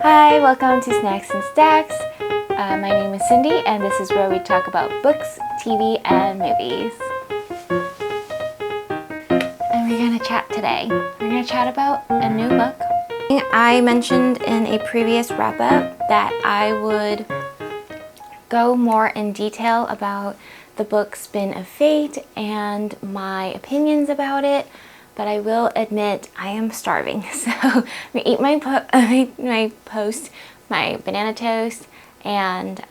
Hi, welcome to Snacks and Stacks. My name is Cindy, and this is where we talk about books, TV, and movies. And we're gonna chat today. We're gonna chat about a new book. I mentioned in a previous wrap-up that I would go more in detail about the book Spin of Fate and my opinions about it, but I will admit I am starving, so I'm gonna eat my banana toast, and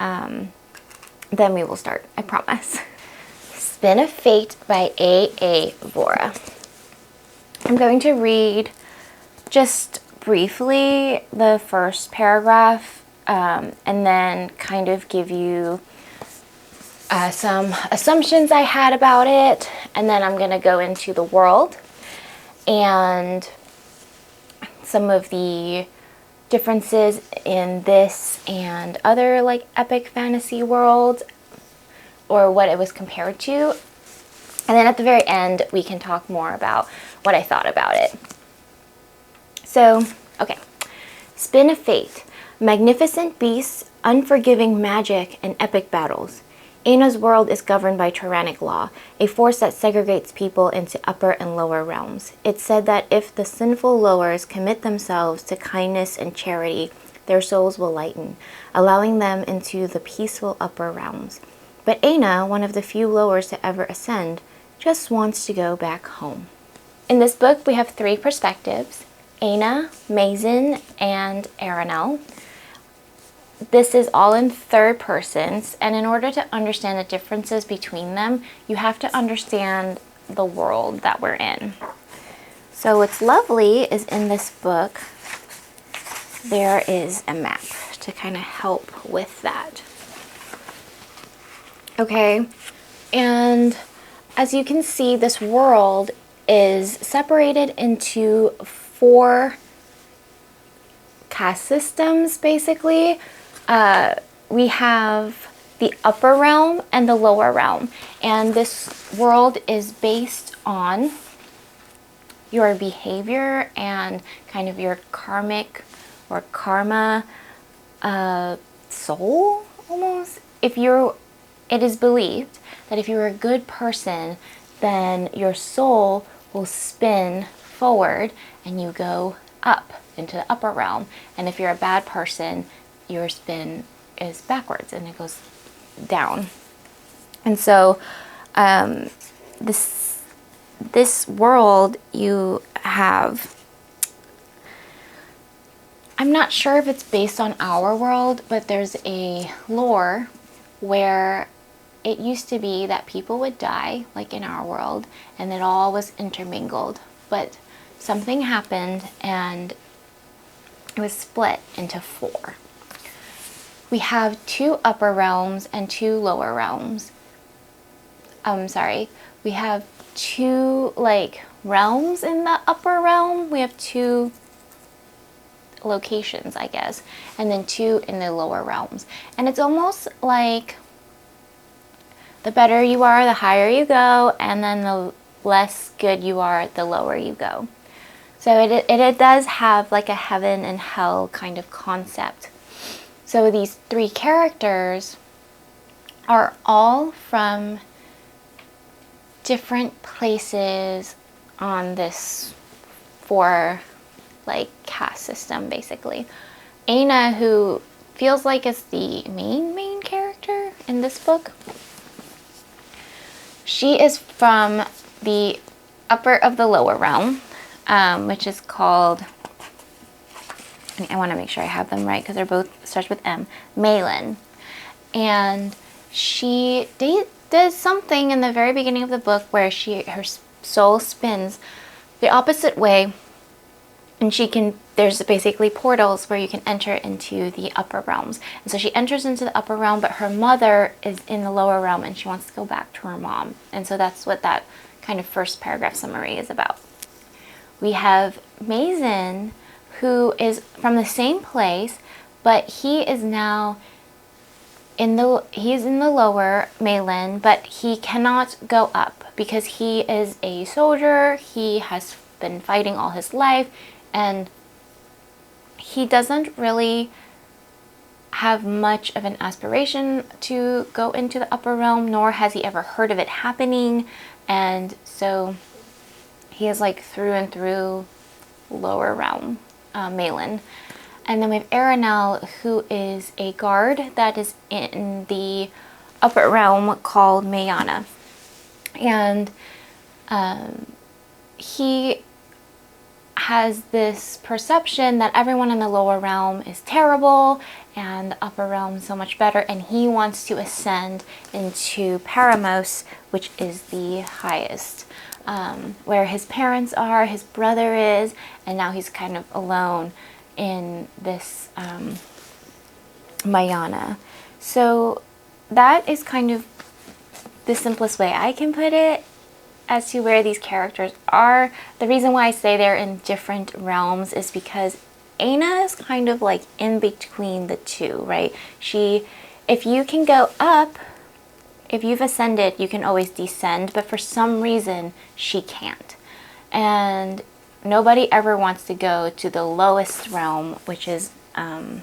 then we will start, I promise. Spin of Fate by A.A. Vora. I'm going to read just briefly the first paragraph and then kind of give you some assumptions I had about it, and then I'm going to go into the world and some of the differences in this and other like epic fantasy worlds, or what it was compared to. And then at the very end, we can talk more about what I thought about it. So, okay. Spin of Fate. Magnificent beasts, unforgiving magic, and epic battles. Aina's world is governed by tyrannic law, a force that segregates people into upper and lower realms. It's said that if the sinful lowers commit themselves to kindness and charity, their souls will lighten, allowing them into the peaceful upper realms. But Aina, one of the few lowers to ever ascend, just wants to go back home. In this book, we have three perspectives: Aina, Mazen, and Aranel. This is all in third persons, and in order to understand the differences between them, you have to understand the world that we're in. So what's lovely is in this book, there is a map to kind of help with that. Okay, and as you can see, this world is separated into 4 caste systems, basically. We have the upper realm and the lower realm, and this world is based on your behavior and kind of your karmic or karma soul, almost. It is believed that if you're a good person, then your soul will spin forward and you go up into the upper realm, and if you're a bad person, your spin is backwards and it goes down. And so this world, you have, I'm not sure if it's based on our world, but there's a lore where it used to be that people would die, like in our world, and it all was intermingled. But something happened and it was split into 4. We have 2 upper realms and 2 lower realms. We have 2 like realms in the upper realm. We have 2 locations, I guess, and then 2 in the lower realms. And it's almost like the better you are, the higher you go, and then the less good you are, the lower you go. So it does have like a heaven and hell kind of concept. So these 3 characters are all from different places on this 4 like caste system, basically. Aina, who feels like is the main character in this book, she is from the upper of the lower realm, which is called, I want to make sure I have them right because they're both starts with M, Malin. And she does something in the very beginning of the book where her soul spins the opposite way, and there's basically portals where you can enter into the upper realms. And so she enters into the upper realm, but her mother is in the lower realm and she wants to go back to her mom. And so that's what that kind of first paragraph summary is about. We have Mazen, who is from the same place, but he is now he's in the lower Malin, but he cannot go up because he is a soldier. He has been fighting all his life, and he doesn't really have much of an aspiration to go into the upper realm, nor has he ever heard of it happening. And so he is like through and through lower realm, Malin. And then we have Aranel, who is a guard that is in the upper realm called Mayana. And he has this perception that everyone in the lower realm is terrible and the upper realm is so much better, and he wants to ascend into Paramos, which is the highest, where his parents are, his brother is, and now he's kind of alone in this Mayana. So that is kind of the simplest way I can put it as to where these characters are. The reason why I say they're in different realms is because Aina is kind of like in between the two, right? If you can go up, if you've ascended, you can always descend, but for some reason she can't. And nobody ever wants to go to the lowest realm, which is, I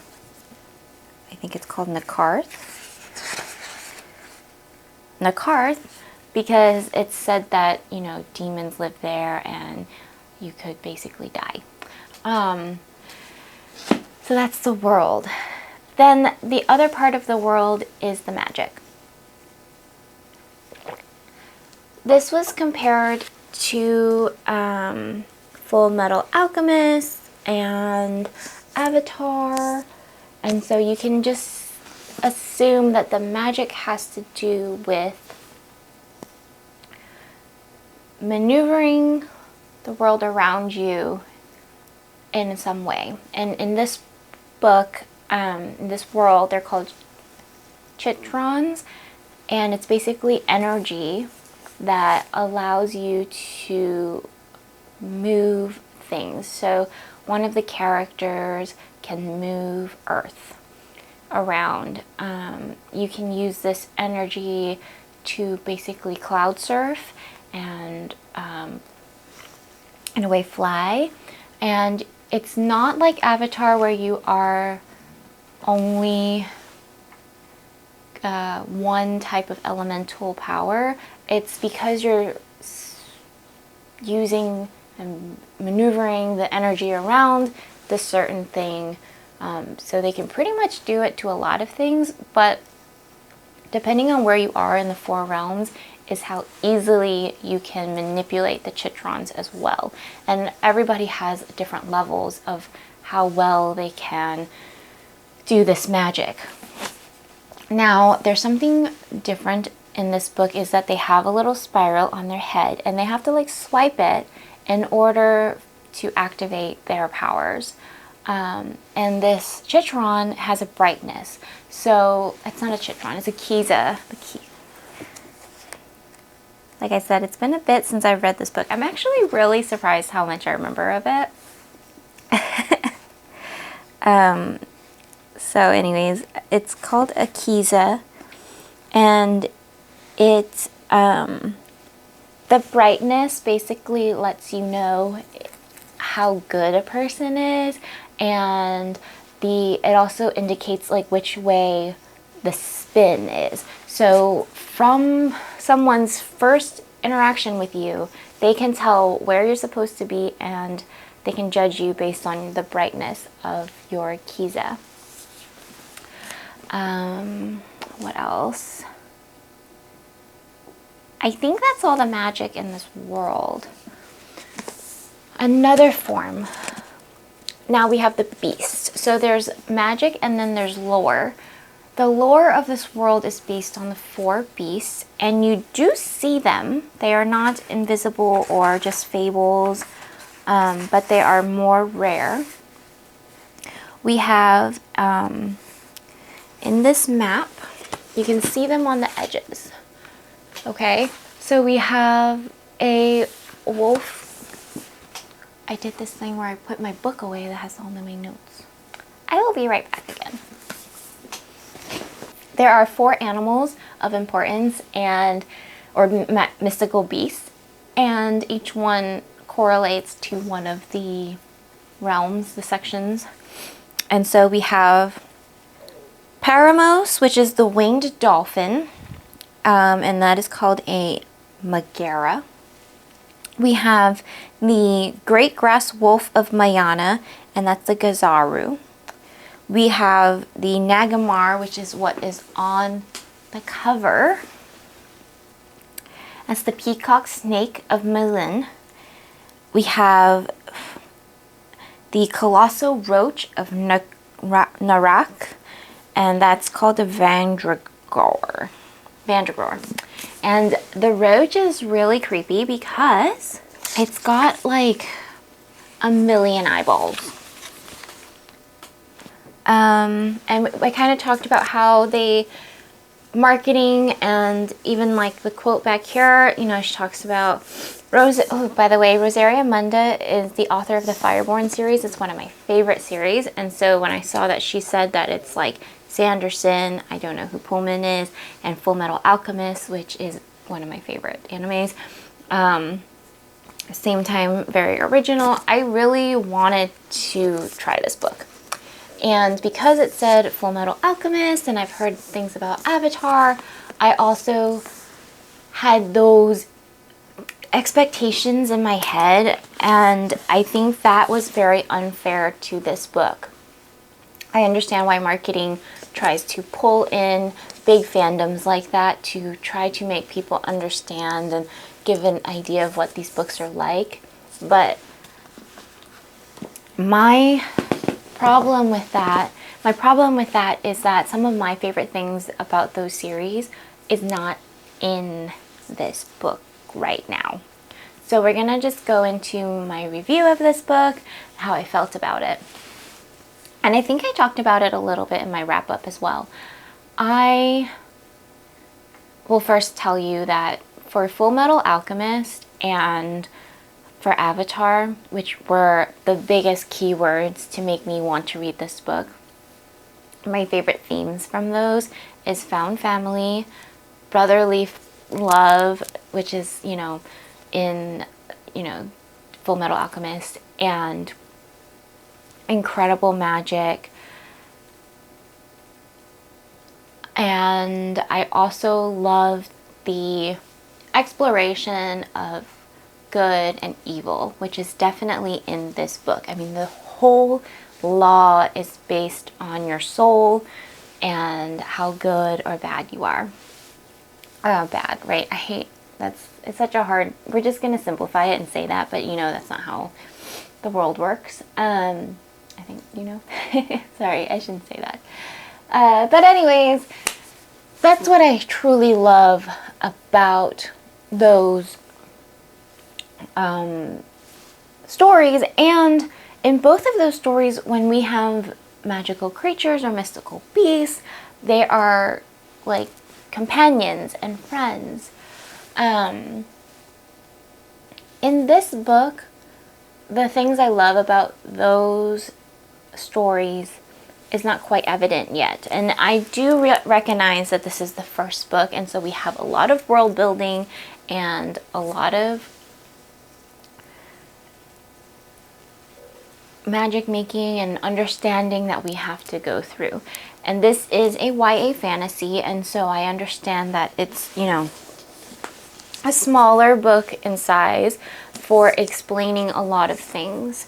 think it's called Nakarth, because it's said that, you know, demons live there and you could basically die. So that's the world. Then the other part of the world is the magic. This was compared to Full Metal Alchemist and Avatar, and so you can just assume that the magic has to do with maneuvering the world around you in some way. And in this book, in this world, they're called chitrons, and it's basically energy that allows you to move things. So one of the characters can move Earth around. You can use this energy to basically cloud surf and in a way fly. And it's not like Avatar where you are only one type of elemental power. It's because you're using and maneuvering the energy around this certain thing. So they can pretty much do it to a lot of things, but depending on where you are in the four realms is how easily you can manipulate the chitrons as well. And everybody has different levels of how well they can do this magic. Now, there's something different in this book, is that they have a little spiral on their head and they have to like swipe it in order to activate their powers. And this chitron has a brightness. So it's not a chitron, it's a Kiza. Like I said, it's been a bit since I've read this book. I'm actually really surprised how much I remember of it. So anyways, it's called a Kiza, and it's the brightness basically lets you know how good a person is, and it also indicates like which way the spin is. So from someone's first interaction with you, they can tell where you're supposed to be and they can judge you based on the brightness of your Kiza. What else? I think that's all the magic in this world. Another form. Now we have the beast. So there's magic and then there's lore. The lore of this world is based on the four beasts, and you do see them. They are not invisible or just fables, but they are more rare. We have, in this map, you can see them on the edges. Okay, so we have a wolf. I did this thing where I put my book away that has all of my notes. I will be right back again. There are four animals of importance or mystical beasts, and each one correlates to one of the realms, the sections. And so we have Paramos, which is the winged dolphin, and that is called a Megara. We have the great grass wolf of Mayana, and that's the Gazaru. We have the Nagamar, which is what is on the cover. That's the peacock snake of Malin. We have the colossal roach of Narak, and that's called the Vandragor. And the roach is really creepy because it's got like a million eyeballs. And I kind of talked about how they marketing, and even like the quote back here, you know, she talks about by the way, Rosaria Munda is the author of the Fireborn series. It's one of my favorite series. And so when I saw that she said that it's like Sanderson, I don't know who Pullman is, and Full Metal Alchemist, which is one of my favorite animes. Same time, very original. I really wanted to try this book. And because it said Full Metal Alchemist, and I've heard things about Avatar, I also had those expectations in my head, and I think that was very unfair to this book. I understand why marketing tries to pull in big fandoms like that to try to make people understand and give an idea of what these books are like, but my problem with that is that some of my favorite things about those series is not in this book right now. So we're gonna just go into my review of this book, how I felt about it. And I think I talked about it a little bit in my wrap-up as well. I will first tell you that for Full Metal Alchemist and for Avatar, which were the biggest keywords to make me want to read this book, my favorite themes from those is found family, brotherly love, which is, you know, in, you know, Full Metal Alchemist, and incredible magic. And I also love the exploration of good and evil, which is definitely in this book. I mean, the whole law is based on your soul and how good or bad you are. Bad, right? I hate, it's such a hard, we're just going to simplify it and say that, but you know, that's not how the world works. I think, you know, sorry, I shouldn't say that. But anyways, that's what I truly love about those stories. And in both of those stories, when we have magical creatures or mystical beasts, they are like companions and friends. In this book, the things I love about those stories is not quite evident yet. And I do recognize that this is the first book, and so we have a lot of world building and a lot of magic making and understanding that we have to go through. And this is a YA fantasy, and so I understand that it's, you know, a smaller book in size for explaining a lot of things.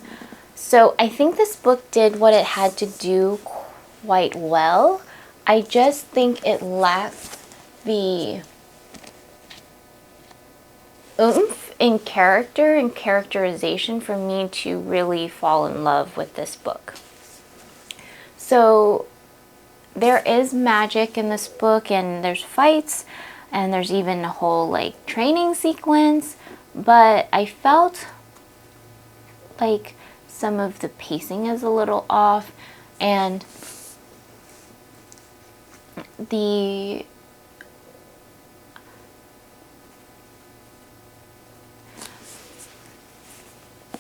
So I think this book did what it had to do quite well. I just think it lacked the oomph in character and characterization for me to really fall in love with this book. So there is magic in this book, and there's fights, and there's even a whole like training sequence, but I felt like some of the pacing is a little off, and the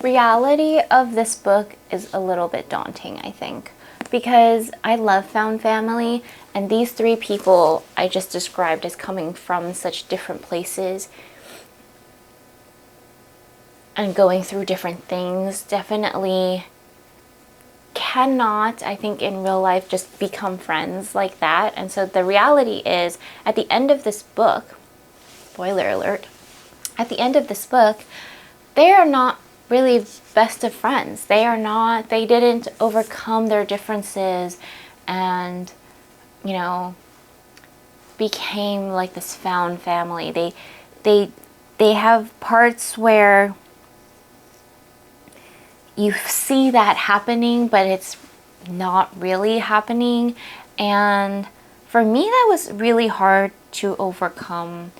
reality of this book is a little bit daunting, I think, because I love found family, and these three people I just described as coming from such different places and going through different things definitely cannot, I think, in real life just become friends like that. And so the reality is, at the end of this book, spoiler alert, at the end of this book, they are not really best of friends. They didn't overcome their differences and, you know, became like this found family. They have parts where you see that happening, but it's not really happening. And for me, that was really hard to overcome,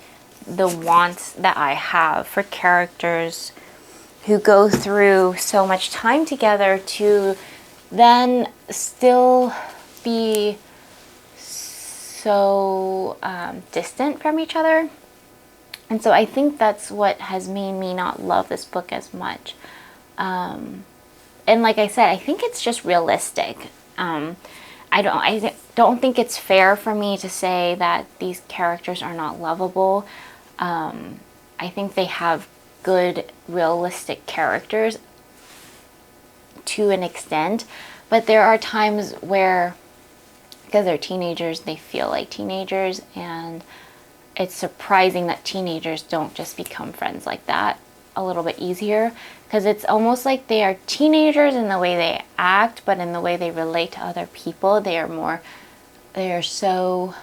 the wants that I have for characters who go through so much time together to then still be so distant from each other. And so I think that's what has made me not love this book as much. And like I said, I think it's just realistic. I don't think it's fair for me to say that these characters are not lovable. I think they have good, realistic characters to an extent, but there are times where, because they're teenagers, they feel like teenagers, and it's surprising that teenagers don't just become friends like that a little bit easier, because it's almost like they are teenagers in the way they act, but in the way they relate to other people, they are so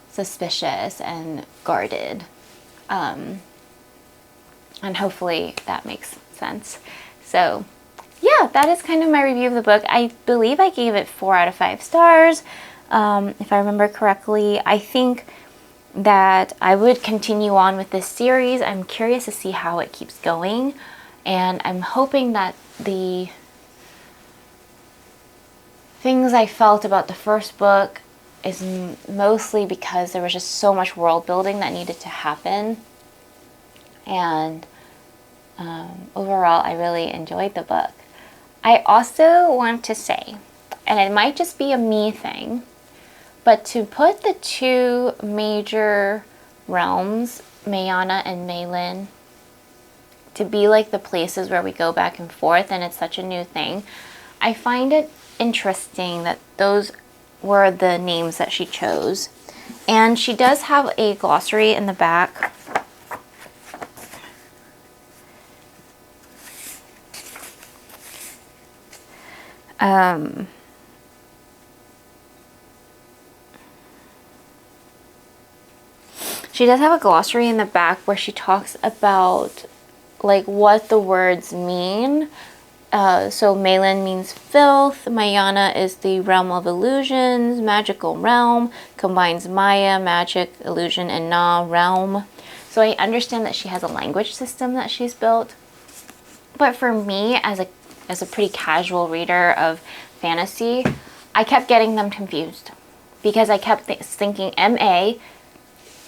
suspicious and guarded. And hopefully that makes sense. So yeah, that is kind of my review of the book. I believe I gave it 4 out of 5 stars, if I remember correctly. I think that I would continue on with this series. I'm curious to see how it keeps going, and I'm hoping that the things I felt about the first book is mostly because there was just so much world building that needed to happen. And overall, I really enjoyed the book. I also want to say, and it might just be a me thing, but to put the 2 major realms, Mayana and Maylin, to be like the places where we go back and forth, and it's such a new thing, I find it interesting that those were the names that she chose. And she does have a glossary in the back. She does have a glossary in the back where she talks about like what the words mean. So Maylin means filth, Mayana is the realm of illusions, magical realm, combines Maya, magic, illusion, and Na, realm. So I understand that she has a language system that she's built. But for me, as a pretty casual reader of fantasy, I kept getting them confused because I kept thinking MA,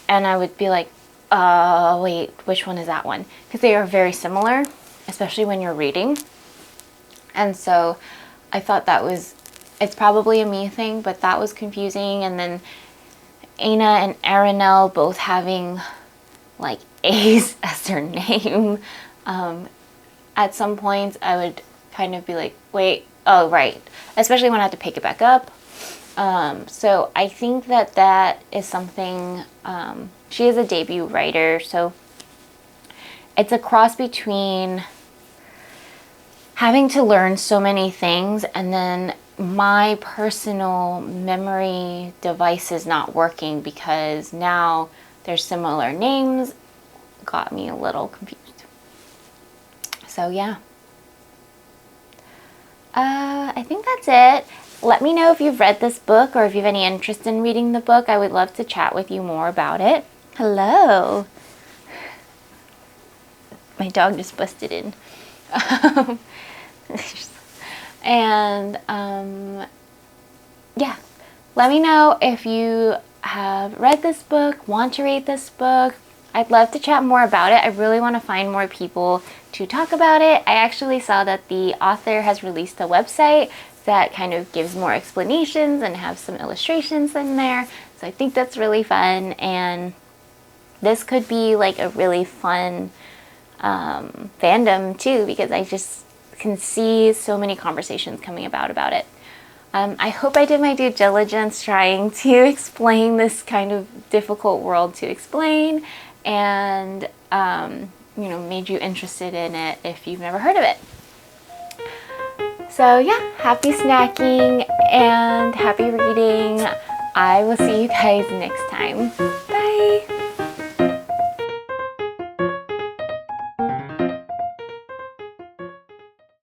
and I would be like, wait, which one is that one? Because they are very similar, especially when you're reading. And so I thought it's probably a me thing, but that was confusing. And then Aina and Aranel both having like A's as their name. At some points I would kind of be like, wait, oh, right. Especially when I had to pick it back up. So I think that is something, she is a debut writer, so it's a cross between having to learn so many things and then my personal memory device is not working because now there's similar names. Got me a little confused. So yeah. I think that's it. Let me know if you've read this book or if you have any interest in reading the book. I would love to chat with you more about it. Hello. My dog just busted in. And yeah, let me know if you have read this book, want to read this book. I'd love to chat more about it. I really want to find more people to talk about it. I actually saw that the author has released a website that kind of gives more explanations and have some illustrations in there. So I think that's really fun, and this could be like a really fun fandom too, because I just can see so many conversations coming about it. I hope I did my due diligence trying to explain this kind of difficult world to explain, and you know, made you interested in it if you've never heard of it. So yeah, happy snacking and happy reading. I will see you guys next time.